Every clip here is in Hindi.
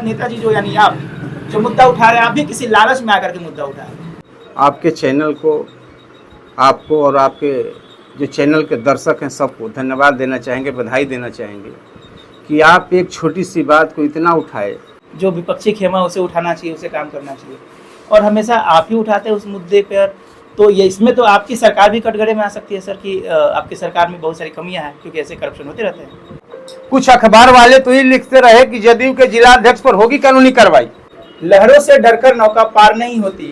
नेताजी जो यानी आप जो मुद्दा उठा रहे हैं, आप भी किसी लालच में आकर के मुद्दा उठा रहे हैं। आपके चैनल को, आपको और आपके जो चैनल के दर्शक हैं सबको धन्यवाद देना चाहेंगे, बधाई देना चाहेंगे कि आप एक छोटी सी बात को इतना उठाए। जो विपक्षी खेमा उसे उठाना चाहिए, उसे काम करना चाहिए, और हमेशा आप ही उठाते हैं उस मुद्दे पर। तो ये इसमें तो आपकी सरकार भी कटघरे में आ सकती है सर कि आपकी सरकार में बहुत सारी कमियां हैं, क्योंकि ऐसे करप्शन होते रहते हैं। कुछ अखबार वाले तो ये लिखते रहे कि जदयू के जिला अध्यक्ष पर होगी कानूनी कार्रवाई। लहरों से डरकर नौका पार नहीं होती,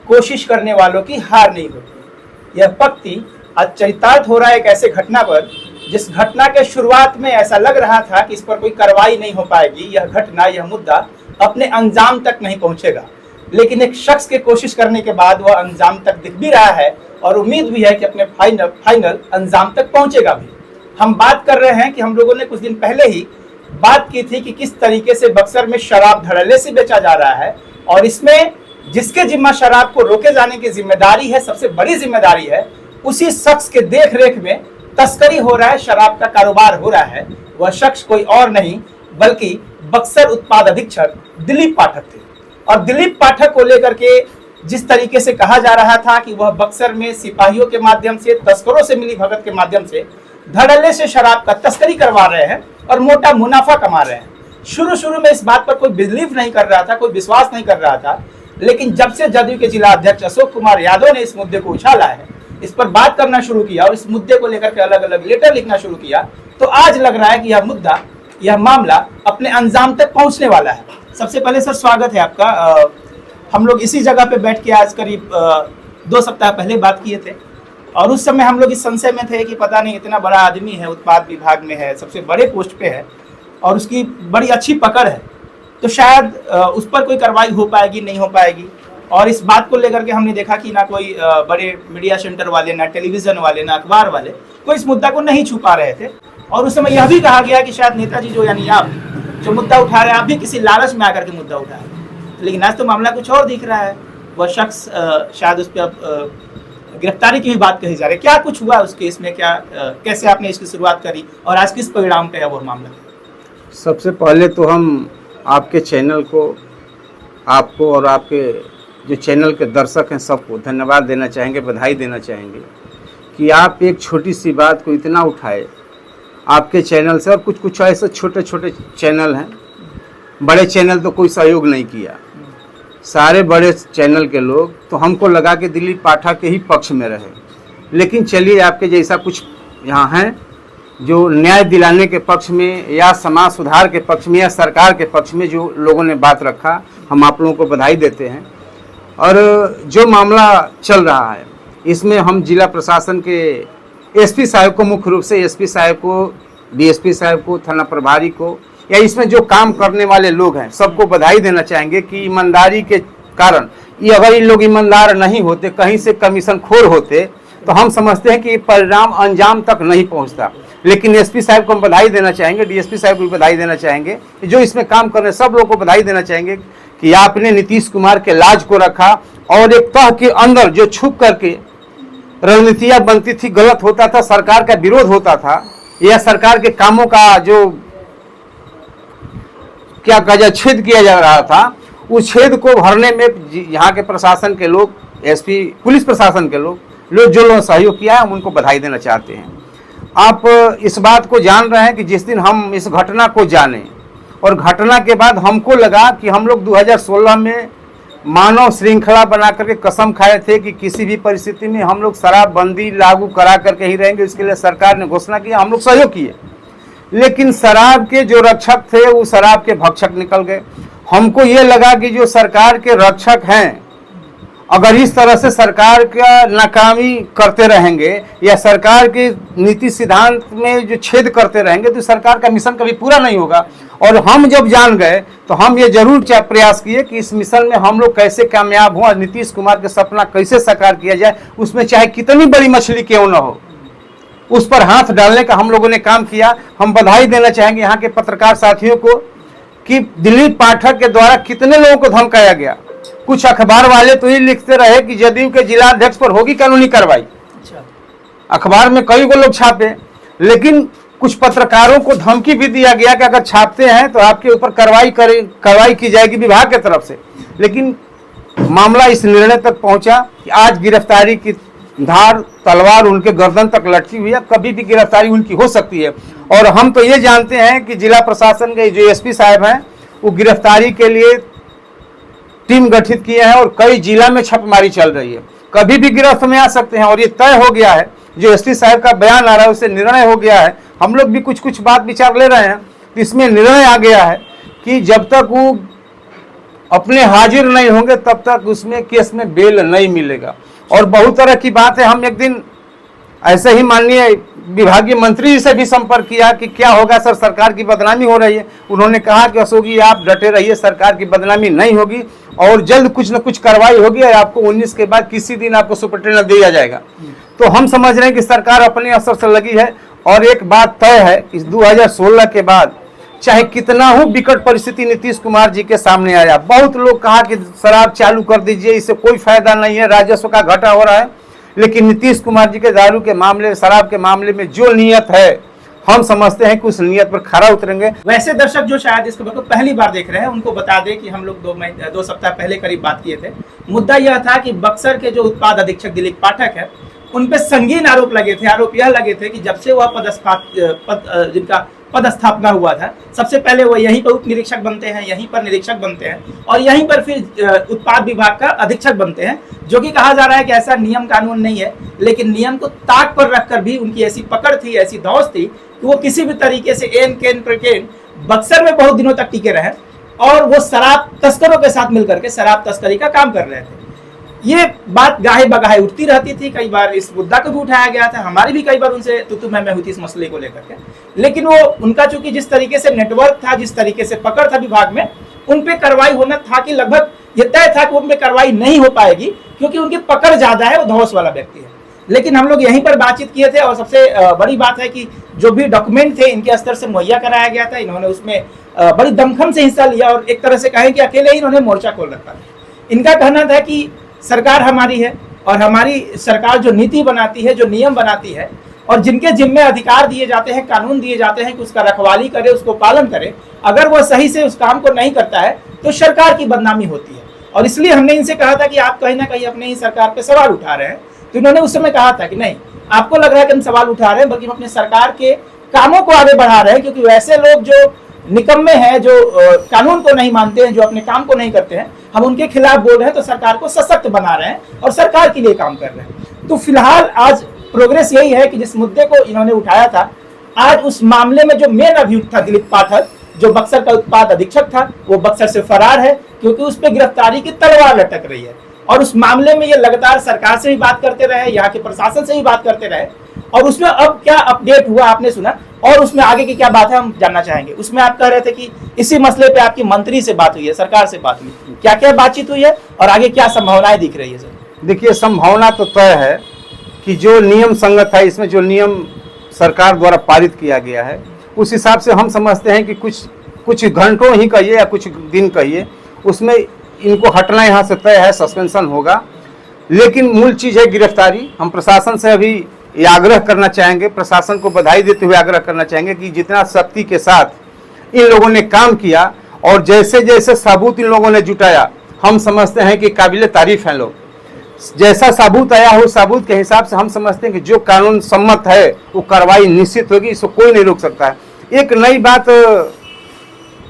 कोशिश करने वालों की हार नहीं होती। यह पक्ति आज चरितार्थ हो रहा है एक ऐसे घटना पर, जिस घटना के शुरुआत में ऐसा लग रहा था कि इस पर कोई कार्रवाई नहीं हो पाएगी, यह घटना, यह मुद्दा अपने अंजाम तक नहीं पहुंचेगा। लेकिन एक शख्स के कोशिश करने के बाद वह अंजाम तक दिख भी रहा है और उम्मीद भी है कि अपने फाइनल अंजाम तक पहुंचेगा भी। हम बात कर रहे हैं कि हम लोगों ने कुछ दिन पहले ही बात की थी कि किस तरीके से बक्सर में शराब धड़ल्ले से बेचा जा रहा है, और इसमें जिसके जिम्मा शराब को रोके जाने की जिम्मेदारी है, सबसे बड़ी जिम्मेदारी है, उसी शख्स के देख रेख में तस्करी हो रहा है, शराब का कारोबार हो रहा है। वह शख्स कोई और नहीं बल्कि बक्सर उत्पाद अधीक्षक दिलीप पाठक थे। और दिलीप पाठक को लेकर के जिस तरीके से कहा जा रहा था कि वह बक्सर में सिपाहियों के माध्यम से, तस्करों से मिली भगत के माध्यम से धड़ल्ले से शराब का तस्करी करवा रहे हैं और मोटा मुनाफा कमा रहे हैं। शुरू में इस बात पर कोई बिलीव नहीं कर रहा था, कोई विश्वास नहीं कर रहा था, लेकिन जब से जदयू के जिला अध्यक्ष अशोक कुमार यादव ने इस मुद्दे को उछाला है, इस पर बात करना शुरू किया और इस मुद्दे को लेकर के अलग अलग लेटर लिखना शुरू किया, तो आज लग रहा है कि यह मुद्दा, यह मामला अपने अंजाम तक पहुंचने वाला है। सबसे पहले सर स्वागत है आपका। हम लोग इसी जगह पे बैठ के आज करीब 2 सप्ताह पहले बात किए थे, और उस समय हम लोग इस संशय में थे कि पता नहीं इतना बड़ा आदमी है, उत्पाद विभाग में है, सबसे बड़े पोस्ट पे है और उसकी बड़ी अच्छी पकड़ है, तो शायद उस पर कोई कार्रवाई हो पाएगी, नहीं हो पाएगी। और इस बात को लेकर के हमने देखा कि ना कोई बड़े मीडिया सेंटर वाले, ना टेलीविजन वाले, ना अखबार वाले कोई इस मुद्दा को नहीं छुपा रहे थे। और उस समय यह भी कहा गया कि शायद नेताजी जो यानी आप जो मुद्दा उठा रहे हैं, आप भी किसी लालच में आकर के मुद्दा उठा रहे हैं। लेकिन आज तो मामला कुछ और दिख रहा है। वह शख्स शायद उस पर गिरफ्तारी की भी बात कही जा रही है। क्या कुछ हुआ उस केस में, क्या कैसे आपने इसकी शुरुआत करी और आज किस परिणाम पे है वो मामला? सबसे पहले तो हम आपके चैनल को, आपको और आपके जो चैनल के दर्शक हैं सबको धन्यवाद देना चाहेंगे, बधाई देना चाहेंगे कि आप एक छोटी सी बात को इतना उठाए आपके चैनल से। और कुछ ऐसे छोटे छोटे चैनल हैं, बड़े चैनल तो कोई सहयोग नहीं किया, सारे बड़े चैनल के लोग तो हमको लगा कि दिलीप पाठक के ही पक्ष में रहे। लेकिन चलिए, आपके जैसा कुछ यहाँ हैं जो न्याय दिलाने के पक्ष में या समाज सुधार के पक्ष में या सरकार के पक्ष में जो लोगों ने बात रखा, हम आप लोगों को बधाई देते हैं। और जो मामला चल रहा है इसमें हम जिला प्रशासन के एसपी साहब को, मुख्य रूप से एसपी साहब को, डीएसपी साहब को, थाना प्रभारी को, या इसमें जो काम करने वाले लोग हैं सबको बधाई देना चाहेंगे कि ईमानदारी के कारण, ये अगर इन लोग ईमानदार नहीं होते, कहीं से कमीशन खोर होते, तो हम समझते हैं कि परिणाम अंजाम तक नहीं पहुंचता। लेकिन एसपी साहब को हम बधाई देना चाहेंगे, डीएसपी साहब को भी बधाई देना चाहेंगे, जो इसमें काम कर रहे हैं सब लोग को बधाई देना चाहेंगे कि आपने नीतीश कुमार के लाज को रखा और एक तह के अंदर जो छुप करके रणनीतियाँ बनती थी, गलत होता था, सरकार का विरोध होता था, या सरकार के कामों का जो क्या कहा छेद किया जा रहा था, उस छेद को भरने में यहाँ के प्रशासन के लोग, एसपी, पुलिस प्रशासन के लोग जो लोग सहयोग किया है, हम उनको बधाई देना चाहते हैं। आप इस बात को जान रहे हैं कि जिस दिन हम इस घटना को जाने और घटना के बाद हमको लगा कि हम लोग 2016 में मानव श्रृंखला बना करके कसम खाए थे कि किसी भी परिस्थिति में हम लोग शराबबंदी लागू करा करके ही रहेंगे। इसके लिए सरकार ने घोषणा की, हम लोग सहयोग किए, लेकिन शराब के जो रक्षक थे वो शराब के भक्षक निकल गए। हमको ये लगा कि जो सरकार के रक्षक हैं, अगर इस तरह से सरकार का नाकामी करते रहेंगे या सरकार के नीति सिद्धांत में जो छेद करते रहेंगे, तो सरकार का मिशन कभी पूरा नहीं होगा। और हम जब जान गए तो हम ये जरूर प्रयास किए कि इस मिशन में हम लोग कैसे कामयाब हों और नीतीश कुमार के सपना कैसे साकार किया जाए, उसमें चाहे कितनी बड़ी मछली क्यों न हो, उस पर हाथ डालने का हम लोगों ने काम किया। हम बधाई देना चाहेंगे यहाँ के पत्रकार साथियों को कि दिलीप पाठक के द्वारा कितने लोगों को धमकाया गया। कुछ अखबार वाले तो ये लिखते रहे कि जदयू के जिला अध्यक्ष पर होगी कानूनी कार्रवाई। अखबार में कई को लोग छापे, लेकिन कुछ पत्रकारों को धमकी भी दिया गया कि अगर छापते हैं तो आपके ऊपर कार्रवाई की जाएगी विभाग की तरफ से। लेकिन मामला इस निर्णय तक पहुंचा कि आज गिरफ्तारी की धार तलवार उनके गर्दन तक लटकी हुई है, कभी भी गिरफ्तारी उनकी हो सकती है। और हम तो ये जानते हैं कि जिला प्रशासन के जो एसपी साहब हैं वो गिरफ्तारी के लिए टीम गठित किए हैं और कई जिला में छापेमारी चल रही है, कभी भी गिरफ्त में आ सकते हैं। और ये तय हो गया है, जो एसपी साहब का बयान आ रहा है उससे निर्णय हो गया है। हम लोग भी कुछ बात विचार ले रहे हैं, इसमें निर्णय आ गया है कि जब तक वो अपने हाजिर नहीं होंगे तब तक उसमें केस में बेल नहीं मिलेगा। और बहुत तरह की बात है। हम एक दिन ऐसे ही माननीय विभागीय मंत्री जी से भी संपर्क किया कि क्या होगा सर, सरकार की बदनामी हो रही है। उन्होंने कहा कि अशोक जी आप डटे रहिए, सरकार की बदनामी नहीं होगी और जल्द कुछ न कुछ कार्रवाई होगी और आपको 19 के बाद किसी दिन आपको सुपरिटेंडेंट दिया जाएगा। तो हम समझ रहे हैं कि सरकार अपने असर से लगी है। और एक बात तय है कि 2016 के बाद चाहे कितना हो विकट परिस्थिति नीतीश कुमार जी के सामने आया, बहुत लोग कहा कि शराब चालू कर दीजिए, इससे कोई फायदा नहीं है, राजस्व का घाटा हो रहा है। लेकिन नीतीश कुमार जी के दारू के मामले, शराब के मामले में जो नियत है, हम समझते हैं कि उस नियत पर खरा उतरेंगे। वैसे दर्शक जो शायद इस खबर को पहली बार देख रहे हैं उनको बता दें कि हम लोग 2 सप्ताह पहले करीब बात किए थे। मुद्दा यह था कि बक्सर के जो उत्पाद अधीक्षक दिलीप पाठक है उन पे संगीन आरोप लगे थे। आरोप यह लगे थे कि जब से वह जिनका पदस्थापना हुआ था, सबसे पहले वो यहीं पर उप निरीक्षक बनते हैं, यहीं पर निरीक्षक बनते हैं और यहीं पर फिर उत्पाद विभाग का अधीक्षक बनते हैं, जो कि कहा जा रहा है कि ऐसा नियम कानून नहीं है। लेकिन नियम को ताक पर रखकर भी उनकी ऐसी पकड़ थी, ऐसी धौंस थी कि वो किसी भी तरीके से एन केन प्रकेन बक्सर में बहुत दिनों तक टिके रहे और वो शराब तस्करों के साथ मिलकर के शराब तस्करी का काम कर रहे थे। ये बात गाहे बगाहे उठती रहती थी, कई बार इस मुद्दा को भी उठाया गया था, हमारी भी कई बार उनसे तुतु मैं हुई थी इस मसले को लेकर के। लेकिन वो उनका चूंकि जिस तरीके से नेटवर्क था, जिस तरीके से पकड़ था विभाग में, उन पे कार्रवाई होना था कि लगभग ये तय था कि उन पे कार्रवाई नहीं हो पाएगी क्योंकि उनकी पकड़ ज्यादा है, वो धौंस वाला व्यक्ति है। लेकिन हम लोग यहीं पर बातचीत किए थे और सबसे बड़ी बात है कि जो भी डॉक्यूमेंट थे इनके स्तर से मुहैया कराया गया था, इन्होंने उसमें बड़ी दमखम से हिस्सा लिया और एक तरह से कहें कि अकेले ही इन्होंने मोर्चा खोल रखा। इनका कहना था कि सरकार हमारी है और हमारी सरकार जो नीति बनाती है, जो नियम बनाती है और जिनके जिम्मे अधिकार दिए जाते हैं, कानून दिए जाते हैं कि उसका रखवाली करे, उसको पालन करे, अगर वो सही से उस काम को नहीं करता है तो सरकार की बदनामी होती है। और इसलिए हमने इनसे कहा था कि आप कहीं ना कहीं अपने ही सरकार पे सवाल उठा रहे हैं। तो इन्होंने उस समय कहा था कि नहीं, आपको लग रहा है कि हम सवाल उठा रहे हैं, बल्कि हम अपने सरकार के कामों को आगे बढ़ा रहे हैं, क्योंकि वैसे लोग जो निकम्मे हैं, जो कानून को नहीं मानते हैं, जो अपने काम को नहीं करते हैं, हम उनके खिलाफ बोल रहे हैं तो सरकार को सशक्त बना रहे हैं और सरकार के लिए काम कर रहे हैं। तो फिलहाल आज प्रोग्रेस यही है कि जिस मुद्दे को इन्होंने उठाया था, आज उस मामले में जो मेन अभियुक्त था दिलीप पाठक, जो बक्सर का उत्पाद अधीक्षक था, वो बक्सर से फरार है क्योंकि उस पर गिरफ्तारी की तलवार लटक रही है। और उस मामले में ये लगातार सरकार से भी बात करते रहे, यहाँ के प्रशासन से भी बात करते रहे और उसमें अब क्या अपडेट हुआ आपने सुना और उसमें आगे की क्या बात है हम जानना चाहेंगे। उसमें आप कह रहे थे कि इसी मसले पे आपकी मंत्री से बात हुई है, सरकार से बात हुई, क्या क्या बातचीत हुई है और आगे क्या संभावनाएं दिख रही है सर? देखिए, संभावना तो तय है कि जो नियम संगत है, इसमें जो नियम सरकार द्वारा पारित किया गया है उस हिसाब से हम समझते हैं कि कुछ घंटों ही कहिए या कुछ दिन कहिए, उसमें इनको हटना यहाँ से तय है, सस्पेंशन होगा। लेकिन मूल चीज़ है गिरफ्तारी। हम प्रशासन से अभी ये आग्रह करना चाहेंगे, प्रशासन को बधाई देते हुए आग्रह करना चाहेंगे कि जितना सख्ती के साथ इन लोगों ने काम किया और जैसे जैसे सबूत इन लोगों ने जुटाया, हम समझते हैं कि काबिल तारीफ हैं लोग। जैसा सबूत आया हो, सबूत के हिसाब से हम समझते हैं कि जो कानून सम्मत है वो कार्रवाई निश्चित होगी, इसको कोई नहीं रोक सकता है। एक नई बात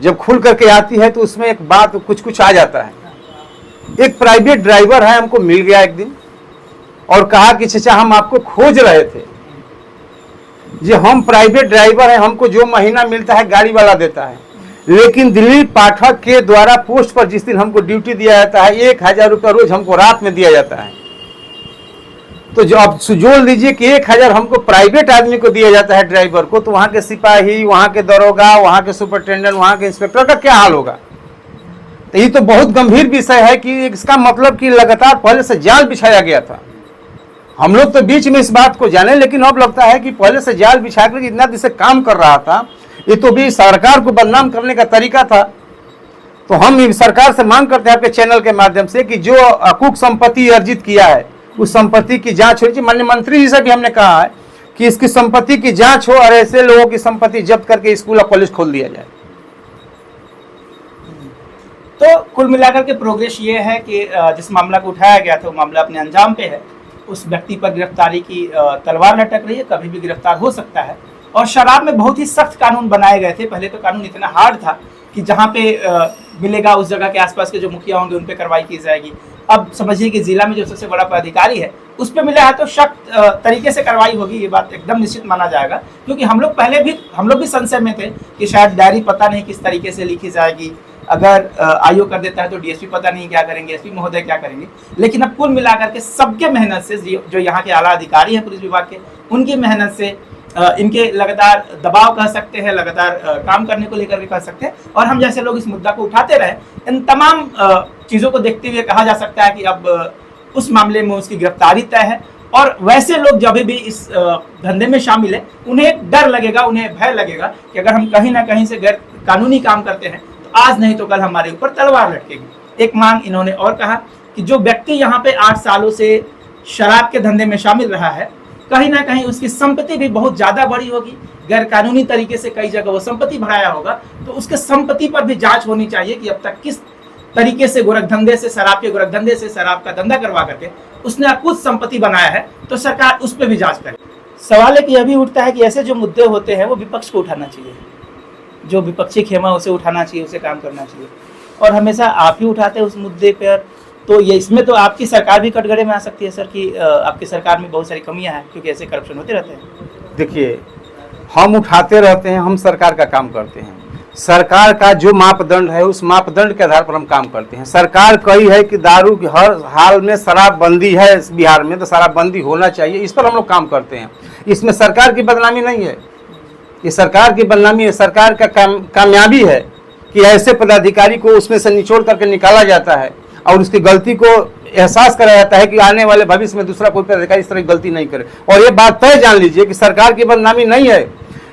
जब खुल करके आती है तो उसमें एक बात कुछ आ जाता है। एक प्राइवेट ड्राइवर है, हमको मिल गया एक दिन और कहा कि चाचा हम आपको खोज रहे थे। जी, हम प्राइवेट ड्राइवर हैं, हमको जो महीना मिलता है गाड़ी वाला देता है, लेकिन दिलीप पाठक के द्वारा पोस्ट पर जिस दिन हमको ड्यूटी दिया जाता है 1000 रुपया रोज हमको रात में दिया जाता है। तो जो आप जोड़ लीजिए कि 1000 हमको प्राइवेट आदमी को दिया जाता है ड्राइवर को, तो वहाँ के सिपाही, वहाँ के दरोगा, वहाँ के सुपरिटेंडेंट, वहाँ के इंस्पेक्टर का क्या हाल होगा। तो ये तो बहुत गंभीर विषय है कि इसका मतलब कि लगातार पहले से जाल बिछाया गया था। हम लोग तो बीच में इस बात को जाने, लेकिन अब लगता है कि पहले से जाल बिछा कर इतना दिन से काम कर रहा था, ये तो भी सरकार को बदनाम करने का तरीका था। तो हम सरकार से मांग करते हैं आपके चैनल के माध्यम से कि जो अकूक संपत्ति अर्जित किया है उस संपत्ति की जांच होनी चाहिए। माननीय मंत्री जी से भी हमने कहा है कि इसकी संपत्ति की जांच हो और ऐसे लोगों की संपत्ति जब्त करके स्कूल और कॉलेज खोल दिया जाए। तो कुल मिलाकर के प्रोग्रेस ये है कि जिस मामला को उठाया गया था वो मामला अपने अंजाम पे है। उस व्यक्ति पर गिरफ्तारी की तलवार लटक रही है, कभी भी गिरफ्तार हो सकता है। और शराब में बहुत ही सख्त कानून बनाए गए थे। पहले तो कानून इतना हार्ड था कि जहाँ पे मिलेगा उस जगह के आसपास के जो मुखिया होंगे उन पे कार्रवाई की जाएगी। अब समझिए कि जिला में जो सबसे बड़ा पदाधिकारी है उस पे मिला है तो सख्त तरीके से कार्रवाई होगी, ये बात एकदम निश्चित माना जाएगा। क्योंकि हम लोग भी संशय में थे कि शायद डायरी पता नहीं किस तरीके से लिखी जाएगी, अगर आयोग कर देता है तो डीएसपी पता नहीं क्या करेंगे, एसपी महोदय क्या करेंगे। लेकिन अब कुल मिलाकर के सबके मेहनत से, जो यहाँ के आला अधिकारी हैं पुलिस विभाग के, उनकी मेहनत से, इनके लगातार दबाव कह सकते हैं, लगातार काम करने को लेकर के कह सकते हैं, और हम जैसे लोग इस मुद्दा को उठाते रहे, इन तमाम चीज़ों को देखते हुए कहा जा सकता है कि अब उस मामले में उसकी गिरफ्तारी तय है। और वैसे लोग जब भी इस धंधे में शामिल है उन्हें एक डर लगेगा, उन्हें भय लगेगा कि अगर हम कहीं ना कहीं से गैर कानूनी काम करते हैं तो आज नहीं तो कल हमारे ऊपर तलवार लटकेगी। एक मांग इन्होंने और कहा कि जो व्यक्ति यहाँ पे 8 सालों से शराब के धंधे में शामिल रहा है, कहीं ना कहीं उसकी संपत्ति भी बहुत ज्यादा बड़ी होगी, गैर कानूनी तरीके से कई जगह वो संपत्ति बढ़ाया होगा, तो उसके संपत्ति पर भी जांच होनी चाहिए कि अब तक किस तरीके से गोरखधंधे से, शराब के गोरखधंधे से शराब का धंधा करवा करके उसने कुछ संपत्ति बनाया है, तो सरकार उस पर भी जांच करे। सवाल है कि यह भी उठता है कि ऐसे जो मुद्दे होते हैं वो विपक्ष को उठाना चाहिए, जो विपक्षी खेमा उसे उठाना चाहिए, उसे काम करना चाहिए, और हमेशा आप ही उठाते हैं उस मुद्दे पर। तो ये इसमें तो आपकी सरकार भी कटघरे में आ सकती है सर, कि आपकी सरकार में बहुत सारी कमियां हैं, क्योंकि ऐसे करप्शन होते रहते हैं। देखिए, हम उठाते रहते हैं, हम सरकार का काम करते हैं। सरकार का जो मापदंड है उस मापदंड के आधार पर हम काम करते हैं। सरकार कही है कि दारू की हर हाल में शराबबंदी है बिहार में, तो शराबबंदी होना चाहिए, इस पर हम लोग काम करते हैं। इसमें सरकार की बदनामी नहीं है, ये सरकार की बदनामी है, सरकार का कामयाबी है कि ऐसे पदाधिकारी को उसमें से निचोड़ करके निकाला जाता है और उसकी गलती को एहसास कराया जाता है कि आने वाले भविष्य में दूसरा कोई पदाधिकारी इस तरह की गलती नहीं करे। और ये बात तय जान लीजिए कि सरकार की बदनामी नहीं है,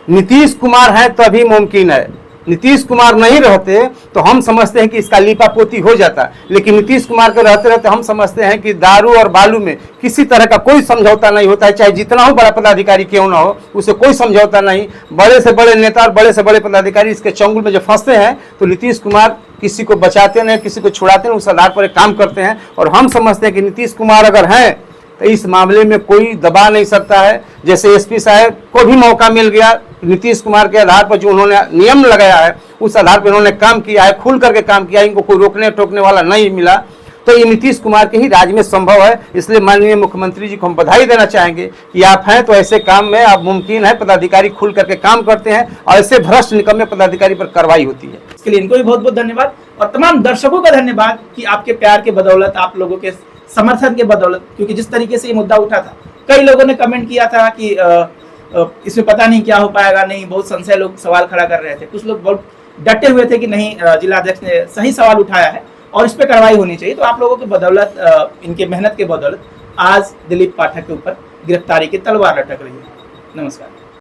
नीतीश कुमार है तभी मुमकिन है। नीतीश कुमार नहीं रहते तो हम समझते हैं कि इसका लीपापोती हो जाता, लेकिन नीतीश कुमार के रहते रहते हम समझते हैं कि दारू और बालू में किसी तरह का कोई समझौता नहीं होता है, चाहे जितना हो बड़ा पदाधिकारी क्यों ना हो, उसे कोई समझौता नहीं। बड़े से बड़े नेता और बड़े से बड़े पदाधिकारी इसके चंगुल में जो फंसते हैं तो नीतीश कुमार किसी को बचाते नहीं, किसी को छुड़ाते नहीं, उस आधार पर काम करते हैं। और हम समझते हैं कि नीतीश कुमार अगर हैं तो इस मामले में कोई दबा नहीं सकता है। जैसे एसपी साहब को भी मौका मिल गया, नीतीश कुमार के आधार पर जो उन्होंने नियम लगाया है उस आधार पर उन्होंने काम किया है, खुल करके काम किया है, इनको कोई रोकने टोकने वाला नहीं मिला। तो ये नीतीश कुमार के ही राज में संभव है। इसलिए माननीय मुख्यमंत्री जी को हम बधाई देना चाहेंगे कि आप हैं तो ऐसे काम में अब मुमकिन है, पदाधिकारी खुल करके काम करते हैं और ऐसे भ्रष्ट निकम्मे पदाधिकारी पर कार्रवाई होती है। इसके लिए इनको भी बहुत बहुत धन्यवाद, और तमाम दर्शकों का धन्यवाद कि आपके प्यार के बदौलत, आप लोगों के समर्थन के बदौलत, क्योंकि जिस तरीके से ये मुद्दा उठा था, कई लोगों ने कमेंट किया था कि इसमें पता नहीं क्या हो पाएगा, नहीं, बहुत संशय लोग सवाल खड़ा कर रहे थे। कुछ लोग बहुत डटे हुए थे कि नहीं, जिलाध्यक्ष ने सही सवाल उठाया है और इस पर कार्रवाई होनी चाहिए। तो आप लोगों की बदौलत, इनके मेहनत के बदौलत आज दिलीप पाठक के ऊपर गिरफ्तारी की तलवार लटक रही है। नमस्कार।